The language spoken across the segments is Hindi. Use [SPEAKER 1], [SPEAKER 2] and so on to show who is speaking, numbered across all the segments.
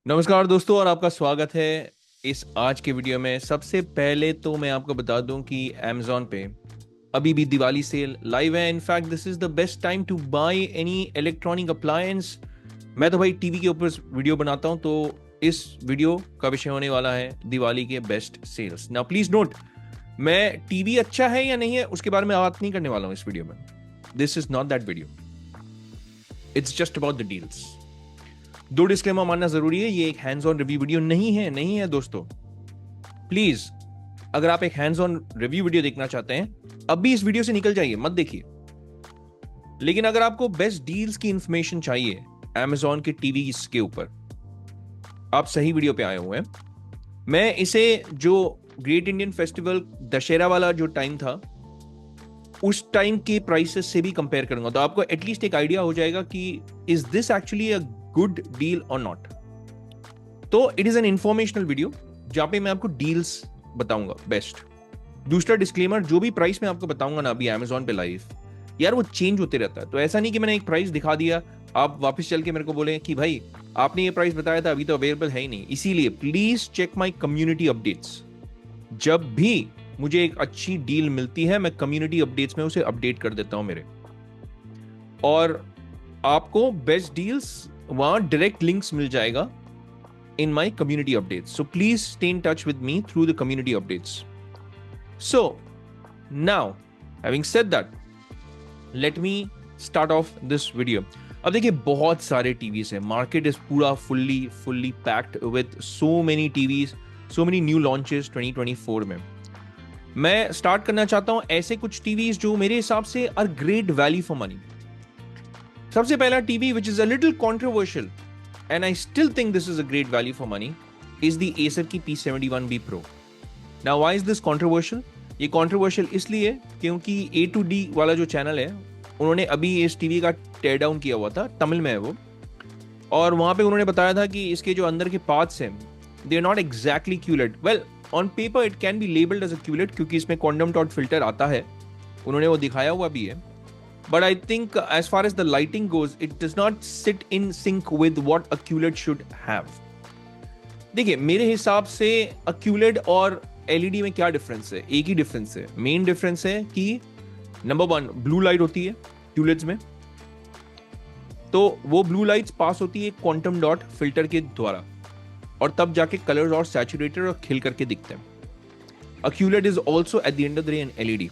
[SPEAKER 1] नमस्कार दोस्तों और आपका स्वागत है इस आज के वीडियो में। सबसे पहले तो मैं आपको बता दूं कि Amazon पे अभी भी दिवाली सेल लाइव है। In fact this is the best time to buy any electronic appliance. मैं तो भाई टीवी के ऊपर वीडियो बनाता हूं, तो इस वीडियो का विषय होने वाला है दिवाली के best sales. Now please note, मैं टीवी अच्छा है या नहीं है उसके बारे में बात नहीं करने वाला हूं इस वीडियो में। This is not that video, it's just about the deals. दो डिस्क्लेमर मानना जरूरी है, ये एक हैंड्स ऑन रिव्यू वीडियो नहीं है दोस्तों। प्लीज, अगर आप एक हैंड्स ऑन रिव्यू वीडियो देखना चाहते हैं अभी इस वीडियो से निकल जाइए, मत देखिए। लेकिन अगर आपको बेस्ट डील्स की इंफॉर्मेशन चाहिए Amazon के टीवी के ऊपर, आप सही वीडियो पे आए हुए हैं। मैं इसे जो ग्रेट इंडियन फेस्टिवल दशहरा वाला जो टाइम था उस टाइम के प्राइसेस से भी कंपेयर करूंगा, तो आपको एटलीस्ट एक आइडिया हो जाएगा कि is this actually a good deal और नॉट। तो it is an informational video जहां पे मैं आपको डील्स बताऊंगा बेस्ट। दूसरा डिस्क्लेमर, जो भी प्राइस मैं आपको बताऊंगा ना अभी Amazon पे लाइव, यार वो चेंज होते रहता है। तो ऐसा नहीं कि मैंने एक प्राइस दिखा दिया आप वापस चल के मेरे को बोले कि भाई आपने ये प्राइस बताया था अभी तो अवेलेबल है ही नहीं। इसीलिए please check my community updates. जब भी मुझे एक अच्छी डील मिलती है मैं कम्युनिटी अपडेट्स में उसे अपडेट कर देता हूं मेरे, और आपको बेस्ट डील्स वहां डायरेक्ट लिंक्स मिल जाएगा in my community updates. So please stay in touch with me through the community updates. So now, having said that, let me start off this video. अब देखिए बहुत सारे टीवीज है, मार्केट इज पूरा fully packed with so many TVs, so many new launches 2024 में। मैं स्टार्ट करना चाहता हूं ऐसे कुछ टीवीज जो मेरे हिसाब से are great value for money. सबसे पहला TV which is a little controversial and I still think this is a great value for money is the Acer की P71B Pro. Now why is this controversial? ये controversial इसलिए क्योंकि A to D वाला जो चैनल है उन्होंने अभी इस टीवी का टेयर डाउन किया हुआ था, तमिल में है वो, और वहां पे उन्होंने बताया था कि इसके जो अंदर के पार्ट्स हैं they are not exactly QLED. Well, on paper it can be labeled as a QLED क्योंकि इसमें quantum dot filter आता है, उन्होंने वो दिखाया हुआ भी है। But I think as far as the lighting goes, it does not sit in sync with what a QLED should have. देखिए मेरे हिसाब से a QLED और LED में क्या डिफरेंस है? एक ही डिफरेंस है। मेन डिफरेंस है कि नंबर 1 ब्लू लाइट होती है QLEDs में, तो वो ब्लू लाइट्स पास होती है क्वांटम डॉट फिल्टर के द्वारा, और तब जाके कलर्स और सैचुरेटेड और खिल करके दिखते हैं। A QLED is also at the end of the day an LED.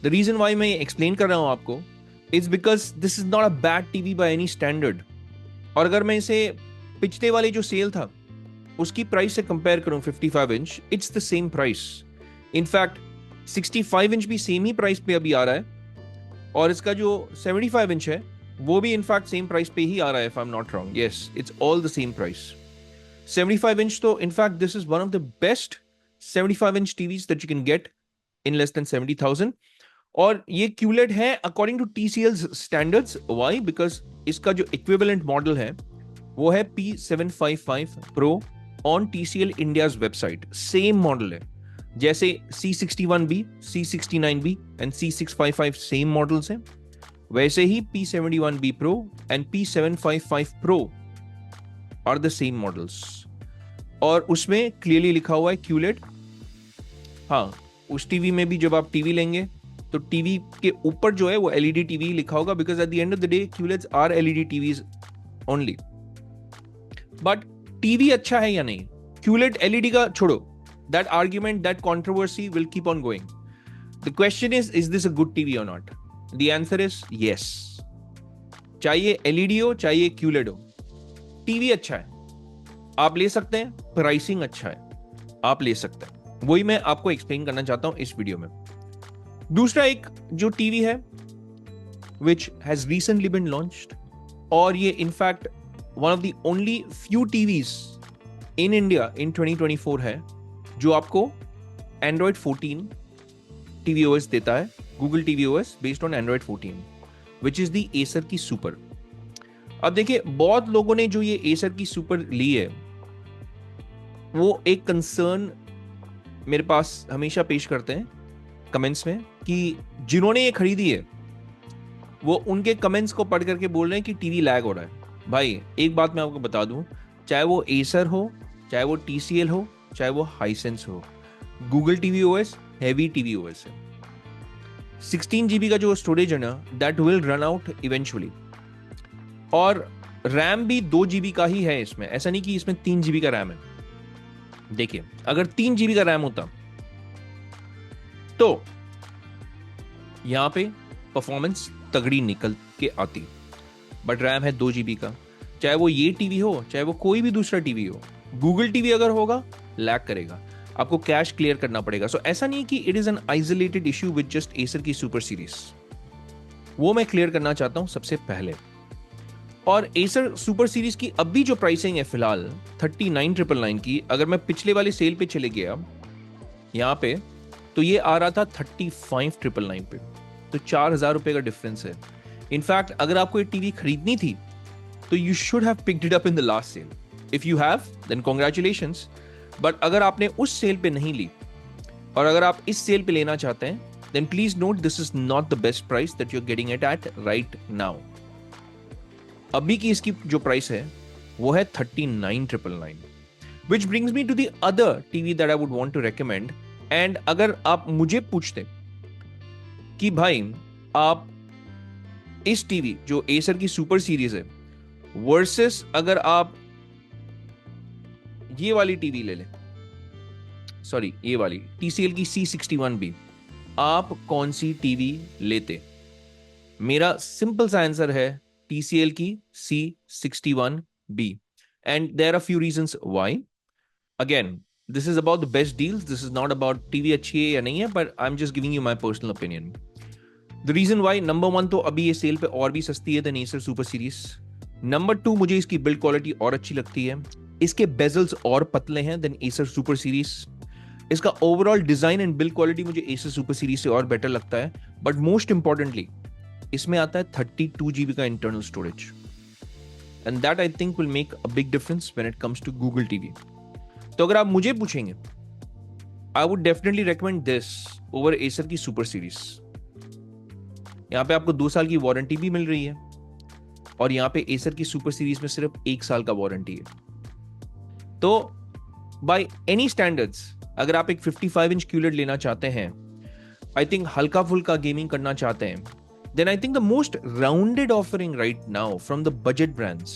[SPEAKER 1] The reason why मैं एक्सप्लेन कर रहा हूं आपको is because this is not a bad TV by any standard. और अगर मैं इसे पिछले वाले जो सेल था उसकी प्राइस से कंपेयर करूं 55 inch, it's the same price. In fact 65 inch भी सेम ही प्राइस पे अभी आ रहा है, और इसका जो 75 इंच है वो भी इनफैक्ट सेम प्राइस पे ही आ रहा है, if I am not wrong. Yes, it's all the same price. 75 inch तो in fact this is one of the best 75 inch TVs that you can get in less than 70,000। और ये QLED है according to TCL's standards. Why? Because इसका जो इक्विवेलेंट मॉडल है वो है P755 Pro on TCL India's website. Same model है जैसे C61B, C69B and C655 same models हैं, वैसे ही P71B Pro and P755 Pro are the same models. और उसमें क्लियरली लिखा हुआ है QLED। हाँ, उस टीवी में भी जब आप टीवी लेंगे तो टीवी के ऊपर जो है वो LED टीवी लिखा होगा, because at the end of the day QLEDs are LED TVs only. But TV अच्छा है या नहीं, QLED LED का छोड़ो, that argument, that controversy will keep on going. The question is this a good TV or not? The answer is yes. चाहिए LED हो चाहिए QLED हो, टीवी अच्छा है, आप ले सकते हैं। प्राइसिंग अच्छा है, आप ले सकते हैं। वही मैं आपको एक्सप्लेन करना चाहता हूं इस वीडियो में। दूसरा एक जो टीवी है which has recently been launched, और ये in fact one of the only few TVs in India in 2024 है जो आपको Android 14 tvOS देता है, Google tvOS based on Android 14, which is the Acer की सुपर। अब देखिए बहुत लोगों ने जो ये Acer की सुपर ली है वो एक कंसर्न मेरे पास हमेशा पेश करते हैं कमेंट्स में कि जिन्होंने ये खरीदी है वो उनके कमेंट्स को पढ़ करके बोल रहे हैं कि टीवी लैग हो रहा है। भाई एक बात मैं आपको बता दूं, चाहे वो एसर हो, चाहे वो TCL हो, चाहे वो हाइसेंस हो। Google TV OS heavy TV OS है। 16 GB का जो स्टोरेज है ना, that will run out eventually. और रैम भी 2 GB का ही है इसमें, ऐसा नहीं कि इसमें 3 GB का रैम है। देखिए, अगर 3 GB का रैम होता तो यहां पे परफॉर्मेंस तगड़ी निकल के आती, बट रैम है 2 GB का। चाहे वो ये टीवी हो, चाहे वो कोई भी दूसरा टीवी हो, गूगल टीवी अगर होगा लैग करेगा, आपको कैश क्लियर करना पड़ेगा। सो ऐसा नहीं कि it is an isolated issue with just Acer की सुपर सीरीज, वो मैं क्लियर करना चाहता हूं सबसे पहले। और एसर सुपर सीरीज की अभी जो प्राइसिंग है फिलहाल 39,999 की, अगर मैं पिछले वाले सेल पे चले गया यहां पे, तो ये आ रहा था 35,999 पे, तो 4,000 रुपए का डिफरेंस है। इनफैक्ट अगर आपको ये टीवी खरीदनी थी तो you should have picked it up in the last sale. If you have then congratulations, but अगर आपने उस सेल पे नहीं ली और अगर आप इस सेल पे लेना चाहते हैं, then please note this is not the best price that you are getting it at right now. अभी की इसकी जो प्राइस है वो है 39,999, which brings me to the other TV that I would want to recommend। And अगर आप मुझे पूछते कि भाई आप इस टीवी जो एसर की सुपर सीरीज है वर्सेस अगर आप ये वाली टीवी ले लें, सॉरी ये वाली TCL की C61B, आप कौन सी टीवी लेते? मेरा सिंपल सा आंसर है TCL की C61B, and there are few reasons why। Again, this is about the best deals, this is not about TV अच्छी है या नहीं है, but I'm just giving you my personal opinion। The reason why, number 1 तो अभी ये सेल पे और भी सस्ती है than Acer Super Series। Number 2 मुझे इसकी बिल्ड क्वालिटी और अच्छी लगती है, इसके बेजल्स और पतले हैं than Acer Super Series। इसका overall design and build quality मुझे Acer Super Series से और बेटर लगता है, बट मोस्ट इंपॉर्टेंटली इसमें आता है 32 GB का internal storage, and that I think will make a big difference when it comes to Google TV. तो अगर आप मुझे पूछेंगे, I would definitely recommend this over Acer की सुपर सीरीज। यहां पे आपको 2 साल की वारंटी भी मिल रही है, और यहां पे एसर की सुपर सीरीज में सिर्फ 1 साल का वारंटी है। तो बाय एनी स्टैंडर्ड्स अगर आप एक 55 इंच QLED लेना चाहते हैं, आई थिंक हल्का फुल्का गेमिंग करना चाहते हैं, then I think the most rounded offering right now from the budget brands,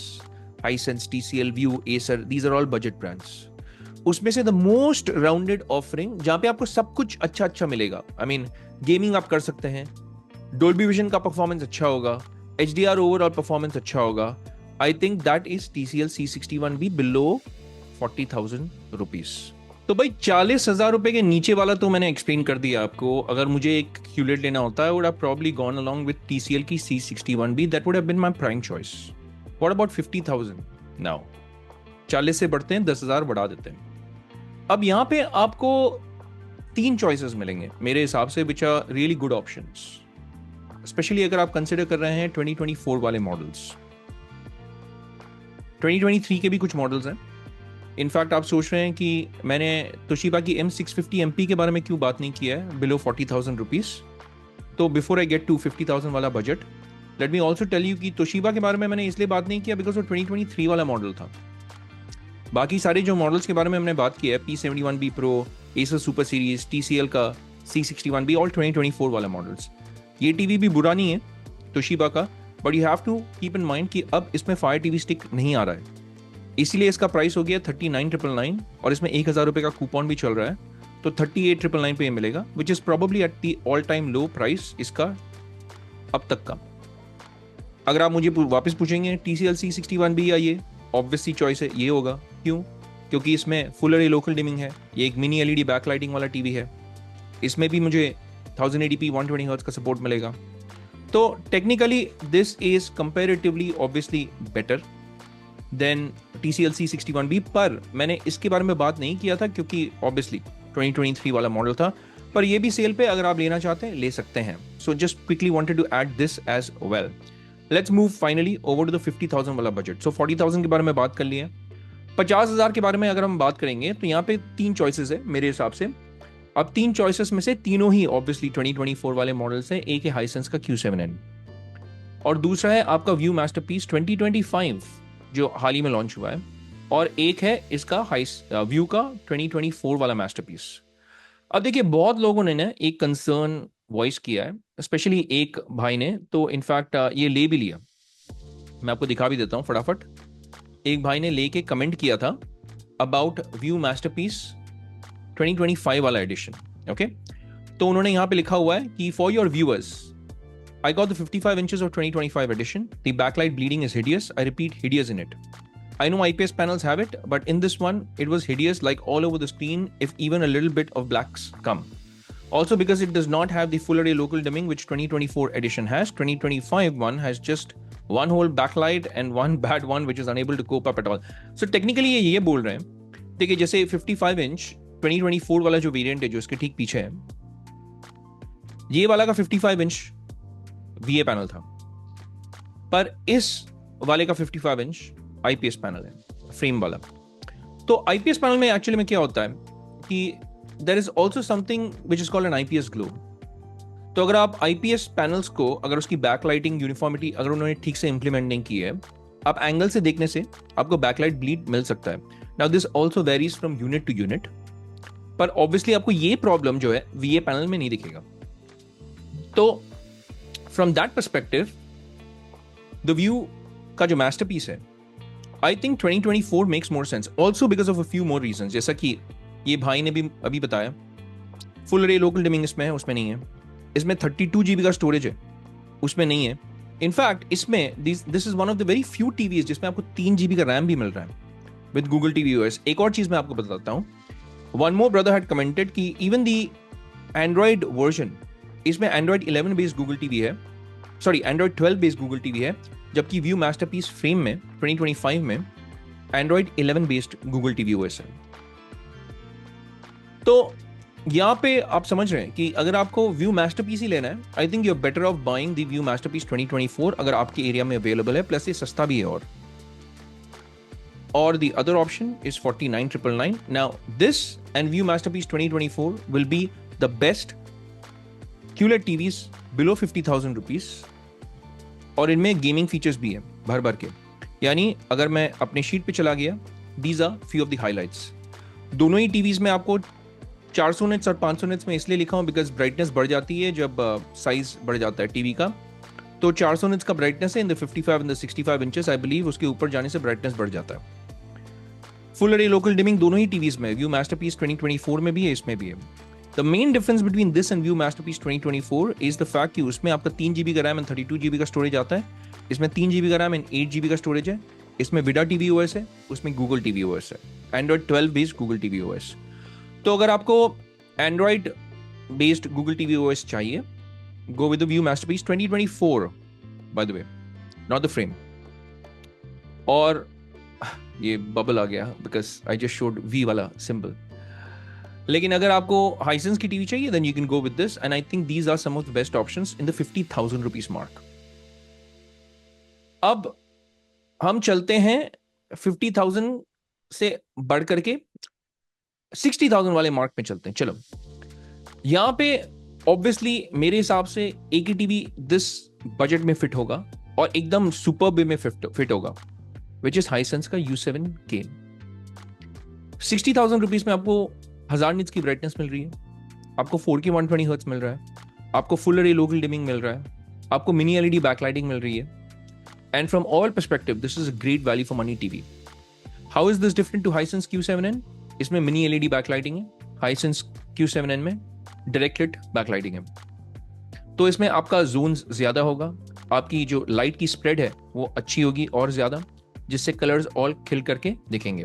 [SPEAKER 1] Hisense, TCL, View, Acer, these are all budget brands, उसमें से the most rounded offering जहां पे आपको सब कुछ अच्छा अच्छा मिलेगा। I mean, गेमिंग आप कर सकते हैं, Dolby Vision का परफॉर्मेंस अच्छा होगा, HDR ओवरऑल परफॉर्मेंस अच्छा होगा। I think that is TCL C61B below 40,000 rupees। तो भाई 40,000 रुपए के नीचे वाला तो मैंने एक्सप्लेन कर दिया आपको। अगर मुझे एक QLED लेना होता है, would have probably gone along with TCL की C61B, that would have been my prime choice। What about 50,000 now? 40 से बढ़ते हैं, 10,000 बढ़ा देते हैं। अब यहाँ पे आपको 3 चॉइसेस मिलेंगे मेरे हिसाब से, which are really good options, specially अगर आप कंसिडर कर रहे हैं 2024 वाले मॉडल्स। 2023 के भी कुछ मॉडल्स हैं। इनफैक्ट आप सोच रहे हैं कि मैंने तोशिबा की M650 MP के बारे में क्यों बात नहीं किया है बिलो 40,000 रुपीज। तो बिफोर आई गेट टू 50,000 वाला budget, let me also tell you कि तोशिबा के बारे में मैंने इसलिए बात नहीं किया बिकॉज वो 2023 वाला मॉडल था। बाकी सारे जो मॉडल्स के बारे में हमने बात किया है, P71B Pro, Acer super series, TCL का C61B, ऑल 2024 वाला मॉडल्स। ये टीवी भी बुरा नहीं है तोशिबा का, but you have to keep in mind कि अब इसमें फायर टीवी स्टिक नहीं आ रहा है, इसीलिए इसका प्राइस हो गया 39,999, और इसमें 1,000 रुपए का कूपन भी चल रहा है, तो 38,999 पे मिलेगा, which is probably at the all time low price इसका अब तक का। अगर आप मुझे वापस पूछेंगे TCL C61B या ये, ऑब्वियसली चॉइस है ये होगा। क्यों? क्योंकि इसमें फुल एरे लोकल डिमिंग है, ये एक मिनी LED बैकलाइटिंग वाला टीवी है, इसमें भी मुझे 1080p 120 हर्ट्ज का सपोर्ट मिलेगा। तो technically this is comparatively obviously better than TCL C61B, पर मैंने इसके बारे में बात नहीं किया था क्योंकि ऑब्वियसली 2023 वाला मॉडल था, पर ये भी सेल पे अगर आप लेना चाहते हैं ले सकते हैं। So just quickly wanted to add this as well. Let's move finally over to the 50,000 वाला बजट। सो 40,000 के बारे में बात कर लिए, 50,000 के बारे में अगर हम बात करेंगे तो यहाँ पे 3 चॉइसेस है मेरे हिसाब से। अब 3 चॉइसेस में से तीनों ही ऑब्वियसली 2024 वाले मॉडल्स हैं। एक है हाइसेंस का Q7N, और दूसरा है आपका व्यू मास्टरपीस 2025 जो हाल ही में लॉन्च हुआ है, और एक है इसका हाई व्यू का 2024 वाला मास्टरपीस। अब देखिए बहुत लोगों ने ना एक कंसर्न वॉइस किया है, स्पेशली एक भाई ने, तो इनफैक्ट ये ले भी लिया, मैं आपको दिखा भी देता हूँ फटाफट। एक भाई ने लेके कमेंट किया था अबाउट व्यू मास्टरपीस 2025 वाला एडिशन। ओके, तो उन्होंने यहाँ पे लिखा हुआ है कि for your viewers, I got the 55 inches of 2025 edition. The backlight bleeding is hideous. I repeat, hideous in it. I know IPS panels have it, but in this one, it was hideous, like all over the screen, if even a little bit of blacks come. Also, because it does not have the full array local dimming, which 2024 edition has, 2025 one has just one whole backlight and one bad one, which is unable to cope up at all. So technically ये बोल रहे हैं, देखिए जैसे 55 इंच 2024 वाला जो वेरिएंट है जो इसके ठीक पीछे है, ये वाला का 55 इंच VA पैनल था, पर इस वाले का 55 इंच IPS पैनल है, फ्रेम वाला। तो IPS पैनल में एक्चुअली में क्या होता है कि there is also something which is called an IPS glow. तो अगर आप IPS पैनल्स को, अगर उसकी बैकलाइटिंग यूनिफॉर्मिटी अगर उन्होंने ठीक से इंप्लीमेंट नहीं की है, आप एंगल से देखने से आपको बैकलाइट ब्लीड मिल सकता है। Now this also varies from unit to unit, पर ऑब्वियसली आपको ये प्रॉब्लम जो है VA पैनल में नहीं दिखेगा। तो From that perspective, the View का जो masterpiece है, I think 2024 makes more sense. Also because of a few more reasons. जैसा कि ये भाई ने भी अभी बताया, full array local dimming इसमें है, उसमें नहीं है। इसमें 32 GB का स्टोरेज है, उसमें नहीं है। इनफैक्ट इसमें this is one of the very few TVs जिसमें आपको 3 GB का रैम भी मिल रहा है with Google TV OS। एक और चीज मैं आपको बताता हूँ, one more brother had commented कि even the Android version, इसमें Android 11 बेस्ड Google TV है, sorry Android 12 based Google TV है, जबकि व्यू मास्टरपीस फ्रेम में 2025 में Android 11 based Google TV OS है। तो यहाँ पे आप समझ रहे हैं कि अगर आपको व्यू मास्टरपीस ही लेना है, I think you are better off buying the Vu masterpiece 2024 अगर आपके एरिया में अवेलेबल है, प्लस ये सस्ता भी है। और the other option is 49,999. Now this and View Masterpiece 2024 will be the best QLED TVs below 50,000 rupees, और इनमें गेमिंग फीचर्स भी है भर भर के। यानी अगर मैं अपने शीट पे चला गया, these are few of the highlights. दोनों ही टीवीज में आपको 400 निट्स और 500 निट्स में इसलिए लिखा हूँ बिकॉज ब्राइटनेस बढ़ जाती है जब साइज बढ़ जाता है टीवी का। तो 400 निट्स का ब्राइटनेस है in the 55 and the 65 inches, I believe उसके ऊपर जाने से ब्राइटनेस बढ़ जाता है। फुल अरे लोकल डिमिंग दोनों ही टीवीज में, व्यू मास्टरपीस 2024 में भी है, इसमें भी है। The main difference between this and view masterpiece 2024 is the fact कि उसमें आपका 3 GB का रैम एंड 32 GB का स्टोरेज आता है, इसमें 3 GB का रैम एंड 8 GB का स्टोरेज है। इसमें विडा टीवी ओएस है, उसमें गूगल टीवी ओएस है, Android 12 based Google TV OS. तो अगर आपको Android based Google TV OS चाहिए, go with the Vu masterpiece 2024, by the way, not the Frame. और ये बबल आ गया because I just showed V वाला सिंबल। लेकिन अगर आपको हाइसेंस की टीवी चाहिए then you can go with this, and I think these are some of the best options in the 50,000 rupees mark. अब हम चलते हैं 50,000 से बढ़ करके 60,000 वाले मार्क पे चलते हैं। चलो, यहां पे ऑब्वियसली मेरे हिसाब से एक ही टीवी दिस बजट में फिट होगा और एकदम सुपर में फिट होगा, विच इज हाइसेंस का U7K। 60,000 रुपीज में आपको 1000 निट्स की ब्राइटनेस मिल रही है, आपको 4K 120 हर्ट्ज मिल रहा है, आपको फुल अरे लोकल डिमिंग मिल रहा है, आपको मिनी LED बैकलाइटिंग मिल रही है, and from all perspective this is a great value for money TV. How is this different to Hisense Q7N? इसमें मिनी LED बैकलाइटिंग है, Hisense Q7N में डायरेक्ट lit बैकलाइटिंग है। तो इसमें आपका जोन्स ज्यादा होगा, आपकी जो लाइट की स्प्रेड है वो अच्छी होगी और ज्यादा, जिससे कलर्स ऑल खिल करके दिखेंगे।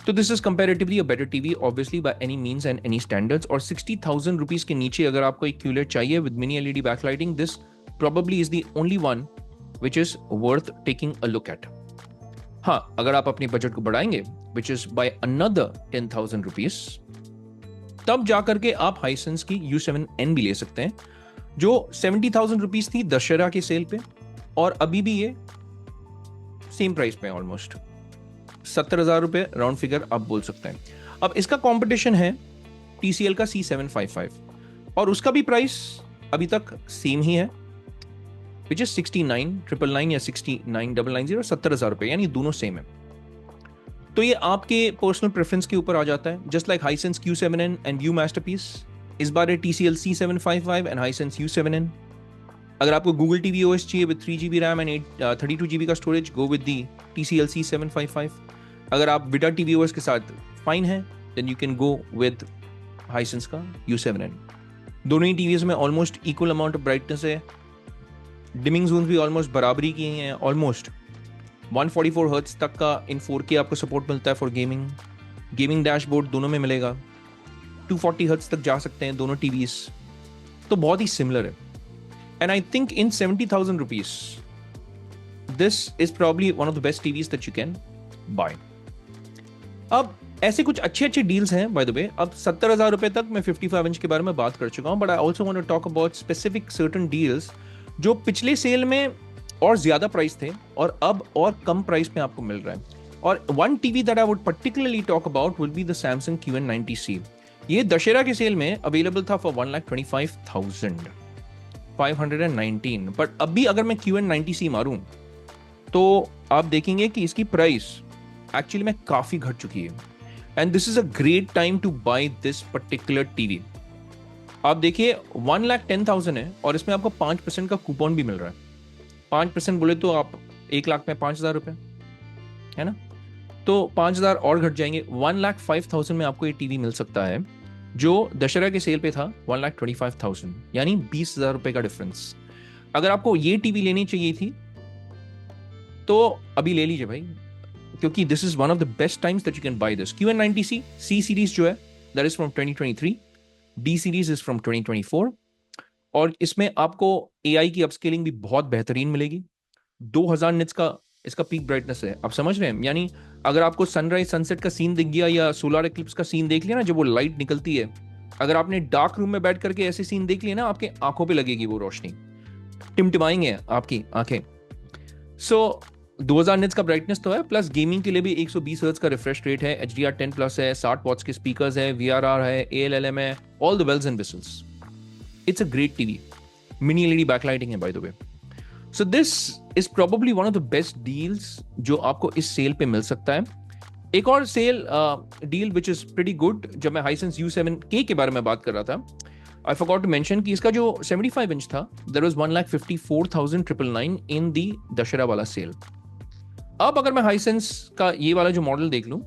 [SPEAKER 1] तो this is comparatively a better TV obviously by any means and any standards. और 60,000 रुपीज के नीचे अगर आपको एक QLED चाहिए with mini LED backlighting, this probably is the only one which is worth taking a look at. हाँ, अगर आप अपनी बजट को बढ़ाएंगे which is by another 10,000 rupees, तब जाकर के आप हाइसेंस की U7N भी ले सकते हैं, जो 70,000 रुपीज थी दशहरा के सेल पे, और अभी भी ये सेम प्राइस पे ऑलमोस्ट 70,000 रुपए राउंड फिगर आप बोल सकते हैं। अब इसका कंपटीशन है TCL का C755, और उसका भी प्राइस अभी तक सेम ही है, which is 69,999 या 69,990, 70,000 रुपए, यानी दोनों सेम है। तो ये आपके पर्सनल प्रेफरेंस के ऊपर आ जाता है, just like Hisense Q7N and view masterpiece. इस बार है TCL C755 and Hisense U7N। अगर आपको गूगल टीवी OS चाहिए with 3GB RAM and 32GB का storage, go with the TCL C755। अगर आप विटा टीवी OS के साथ फाइन है, then you can go with Hisense का U7N। दोनों ही टीवीज में almost equal amount of brightness है, डिमिंग जोन भी ऑलमोस्ट बराबरी की हैं, ऑलमोस्ट 144 हर्ट्ज तक का इन 4K आपको सपोर्ट मिलता है फॉर गेमिंग डैशबोर्ड दोनों में मिलेगा, 240 हर्ट्ज तक जा सकते हैं दोनों टीवीज, तो बहुत ही सिमिलर है। And I think in 70,000 rupees this is probably one of the best TVs that you can buy. अब ऐसे कुछ अच्छे अच्छे डील्स हैं बाय द वे। अब 70,000 रुपए तक मैं 55 इंच के बारे में बात कर चुका हूं, but I also want to talk about specific certain deals जो पिछले सेल में और ज्यादा प्राइस थे और अब और कम प्राइस में आपको मिल रहा है। और one TV that I would particularly talk about will be the Samsung QN90C। ये दशहरा के सेल में अवेलेबल था फॉर 1,25,519, बट अभी अगर मैं QN90C मारूं तो आप देखेंगे कि इसकी प्राइस एक्चुअली में काफी घट चुकी है। And this is a great time to buy this particular TV. आप देखिए 1,10,000 है और इसमें आपको 5% का कूपन भी मिल रहा है। 5% बोले तो आप 1 लाख में 5,000 रुपए है ना, तो 5,000 और घट जाएंगे, 1,05,000 में आपको ये टीवी मिल सकता है जो दशहरा के सेल पे था 1,25,000, यानी 20,000 रुपए का डिफरेंस। अगर आपको ये टीवी लेनी चाहिए थी तो अभी ले लीजिए भाई, क्योंकि this is one of the best times that you can by this. QN90C C series जो है that is from 2023, D series is from 2024, और इसमें आपको AI की अपस्केलिंग भी बहुत बेहतरीन मिलेगी। 2000 निट्स का इसका पीक ब्राइटनेस है, आप समझ रहे हैं। यानी अगर आपको सनराइज सनसेट का सीन दिख गया या सोलर एक्लिप्स का सीन देख लिया ना, जब वो लाइट निकलती है, अगर आपने डार्क रूम में बैठ करके ऐसे सीन देख लिए ना, आपके आंखों पे लगेगी वो रोशनी, टिमटिमाएंगे आपकी आंखें। सो 2000 निट्स का ब्राइटनेस तो है, प्लस गेमिंग के लिए भी 120 हर्ट्ज का रिफ्रेश रेट है, HDR10 प्लस है, 60 वॉट्स के स्पीकर्स है, VRR है, ALLM है, all the bells and whistles. It's a great TV, mini LED backlighting है by the way. So this is probably one of the best deals जो आपको इस सेल पे मिल सकता है। एक और sale deal which is pretty good, जब मैं हाइसेंस U7K के बारे में बात कर रहा था, आई फॉरगॉट टू मेंशन कि इसका जो 75 इंच था देयर वाज 1,54,999 इन दी दशहरा वाला सेल। अब अगर मैं हाइसेंस का ये वाला जो मॉडल देख लूं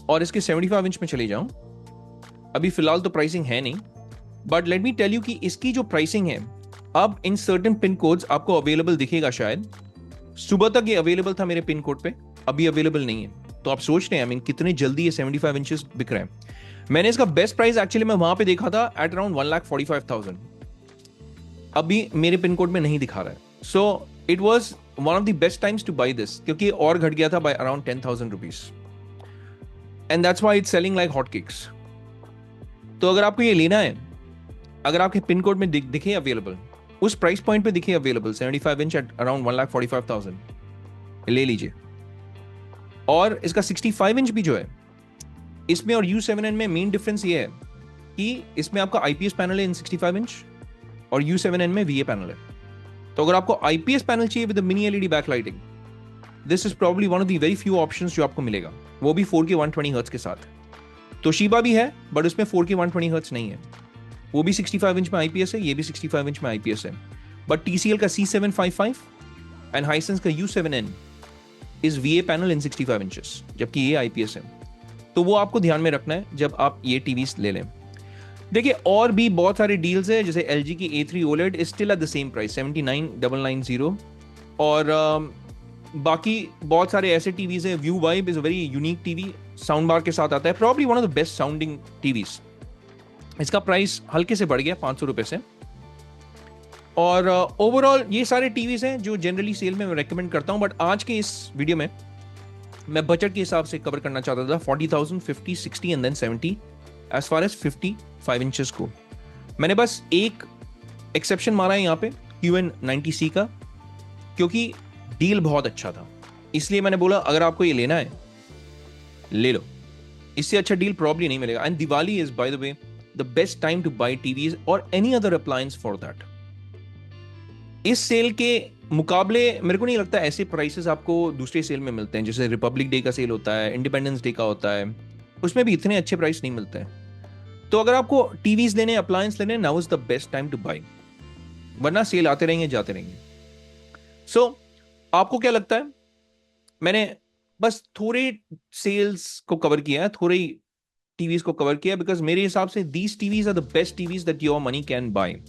[SPEAKER 1] और इसके 75 इंच में चले जाऊं, अभी फिलहाल तो प्राइसिंग है नहीं, but let me tell you कि इसकी जो प्राइसिंग है अब इन सर्टेन पिन कोड्स आपको अवेलेबल दिखेगा। शायद सुबह तक ये अवेलेबल था मेरे पिन कोड पे, अभी अवेलेबल नहीं है। तो आप सोच रहे हैं आई मीन कितने जल्दी ये 75 इंचेस बिक रहे हैं। मैंने इसका बेस्ट प्राइस एक्चुअली मैं वहां पे देखा था एट अराउंड 1,45,000, अभी मेरे पिन कोड में नहीं दिखा रहा है। So it was one of the best times two by this, क्योंकि और घट गया था by around 10,000 rupees, and that's why it's selling like hot cakes. तो अगर आपको ये लेना है, अगर आपके पिन कोड में दिखे अवेलेबल, उस प्राइस पॉइंट पे दिखे अवेलेबल 75 इंच एट अराउंड 1,45,000, ले लीजिए। और इसका 65 इंच भी जो है, इसमें और U7N में मेन डिफरेंस ये है कि इसमें आपका IPS पैनल है इन 65 इंच और U7N में VA पैनल है। तो अगर आपको IPS पैनल चाहिए with mini LED backlighting, this is probably one of the very few options जो आपको मिलेगा, वो भी 4K 120 हर्ट्ज के साथ। तोशिबा भी है बट उसमें 4K 120 हर्ट्ज नहीं है, वो भी 65 इंच में IPS है, ये भी 65 इंच में IPS है। बट TCL का C755 एंड हाइसेंस का U7N is VA panel in 65 inches, जबकि ये IPS है। तो वो आपको ध्यान में रखना है जब आप ये टीवीज ले लें। देखिए और भी बहुत सारे डील्स है, जैसे LG की A3 OLED is still at the same price 79,990, और बाकी बहुत सारे ऐसे टीवीज है। View vibe is a very unique TV, sound bar के साथ आता है, probably one of the best sounding TVs. इसका प्राइस हल्के से बढ़ गया 500 रुपए से। और ओवरऑल ये सारे टीवीज हैं जो जनरली सेल में मैं रेकमेंड करता हूं, बट आज के इस वीडियो में मैं बजट के हिसाब से कवर करना चाहता था 40,000, 50, 60 and then 70 as far as 55 inches को। मैंने बस एक एक्सेप्शन मारा है यहाँ पे QN90C का, क्योंकि डील बहुत अच्छा था, इसलिए मैंने बोला अगर आपको ये लेना है ले लो, इससे अच्छा डील प्रॉब्ली नहीं मिलेगा। And Diwali is by the way the best time to buy TVs or any other appliance for that. इस सेल के मुकाबले मेरे को नहीं लगता ऐसे प्राइसेस आपको दूसरे सेल में मिलते हैं, जैसे रिपब्लिक डे का सेल होता है, इंडिपेंडेंस डे का होता है, उसमें भी इतने अच्छे प्राइस नहीं मिलते हैं। तो अगर आपको टीवीज लेने, अप्लायंस लेने, now is the best time to buy, वरना सेल आते रहेंगे जाते रहेंगे। सो आपको क्या लगता है? मैंने बस थोड़े सेल्स को कवर किया है, थोड़े टीवीज को कवर किया, बिकॉज मेरे हिसाब से these TVs are the best TVs that your money can buy.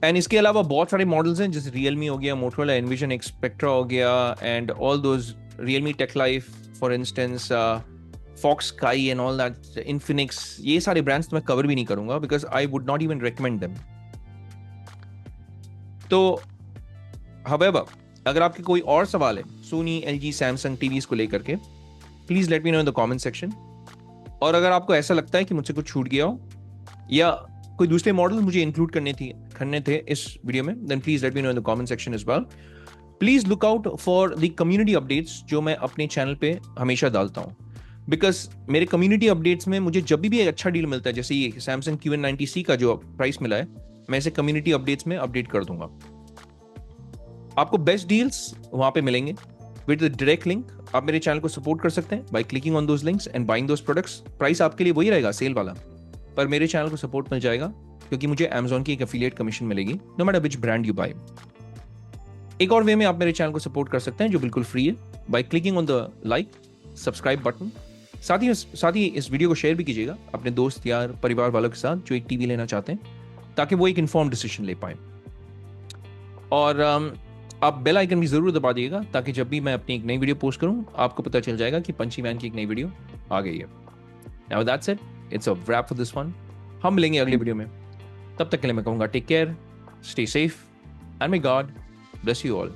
[SPEAKER 1] And इसके अलावा बहुत सारे मॉडल्स हैं, जैसे रियलमी हो गया, मोटोरोला एनविजन एक्सपेक्ट्रा हो गया, and all those Realme tech life for instance, fox sky and all that, Infinix, ये सारे ब्रांड्स तो मैं कवर भी नहीं करूंगा because I would not even recommend them. तो हावेवर, अगर आपके कोई और सवाल है सोनी, एलजी, सैमसंग टीवीज को लेकर के, please let me know in the comment section. और अगर आपको ऐसा लगता है कि मुझसे कुछ छूट गया हो या कोई दूसरे मॉडल मुझे इंक्लूड करने थे इस वीडियो में, then please let me know in the comment section as well. Please look out for the community updates जो मैं अपने चैनल पे हमेशा डालता हूँ, बिकॉज मेरे कम्युनिटी अपडेट्स में मुझे जब भी एक अच्छा डील मिलता है, जैसे ये सैमसंग QN90C का जो प्राइस मिला है, मैं इसे कम्युनिटी अपडेट्स में अपडेट कर दूंगा। आपको बेस्ट डील्स वहां पे मिलेंगे विद द डायरेक्ट लिंक। आप मेरे चैनल को सपोर्ट कर सकते हैं by clicking on those links and buying those products. Price आपके लिए वही रहेगा सेल वाला, पर मेरे चैनल को सपोर्ट मिल जाएगा क्योंकि मुझे Amazon की एक एफिलिएट कमीशन मिलेगी, no matter which brand you buy. एक और वे में आप मेरे चैनल को सपोर्ट कर सकते हैं जो बिल्कुल फ्री है, by clicking on the like subscribe button. साथ ही इस वीडियो को शेयर भी कीजिएगा अपने दोस्त, यार, परिवार वालों के साथ जो एक टीवी लेना चाहते हैं, ताकि वो एक इन्फॉर्म डिसीजन ले पाए। और आप बेल आइकन भी जरूर दबा दिएगा ताकि जब भी मैं अपनी एक नई वीडियो पोस्ट करूं आपको पता चल जाएगा कि पंची मैन की एक नई वीडियो आ गई है। Now that's it, it's a rap for this one. हम मिलेंगे अगले वीडियो में, तब तक के लिए मैं कहूंगा take care, stay safe and may God bless you all.